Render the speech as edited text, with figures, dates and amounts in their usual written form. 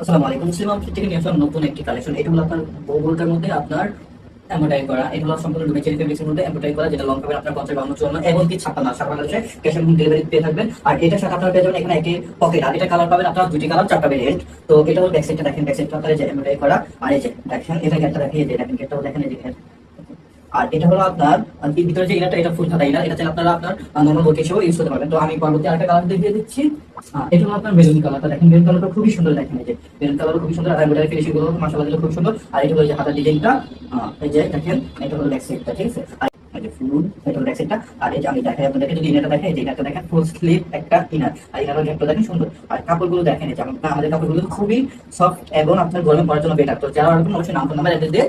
আসসালামু আলাইকুম। মুসলিম আউটফিট থেকে নিয়ে আসলাম নতুন একটি কালেকশন। এটা হলো আপনার বোরকার মধ্যে আপনার এমব্রয়ডারি করা। এগুলো সম্পূর্ণ ডুমেচেরি ফেব্রিক্সের মধ্যে এমব্রয়ডারি করা, যেটা লং পাবেন আপনার 50, 52, 54 এবং কি 56 সারা বাংলাদেশে ক্যাশ অন ডেলিভারি পেয়ে থাকবেন। আর এটার সাথে আপনারা পেয়ে যাবেন এখানে একটি পকেট। আর এটা কালার পাবেন আপনারা দুটি কালার, চারটা ভেরিয়েন্ট। তো এটা হলো ব্যাক সাইডটা দেখেন, ব্যাক সাইডটা আপনারা যে এমব্রয়ডারি করা। আর এই যে দেখেন এটা গেটটা দেখেন, এই যে দেখেন গেটটাও দেখেন, এই যে আর এটা হলো আপনার ভিতরে যে ইনারটা, এটা ফুল হাতা ইনার। এটা চাইলে আপনারা আপনার নরমাল ওকে হিসেবে ইউজ করতে পারবেন। তো আমি পরবর্তী আরেকটা কালার দেখিয়ে দিচ্ছি। এটা হলো আপনার মেরুন কালারটা দেখেন, মেরুন কালারটা খুবই সুন্দর দেখেন, এই যে মেরুন কালারও খুবই সুন্দর। আর এমব্রয়ডারি ফিনিশিং গুলো মাশাআল্লাহ দিলে খুব সুন্দর। আর এটা হলো যে হাতার ডিজাইনটা, এই যে দেখেন এটা হলো ব্যাক সাইডটা, ঠিক আছে। আর এই যে ফুল, এটা হলো ব্যাক সাইডটা। আর এই যে আমি দেখাই আপনাদেরকে, যদি ইনারটা দেখেন, এই যে ইনারটা দেখেন ফুল স্লিভ একটা ইনার। আর ইনারের গেটটা দেখেন সুন্দর। আর কাপড়গুলো দেখেন, এই যে আমাদের কাপড়গুলো খুবই সফট এবং আপনার গরমে পরার জন্য বেটার। তো যারা অবশ্যই নাম নাম্বার অ্যাড্রেস দিয়ে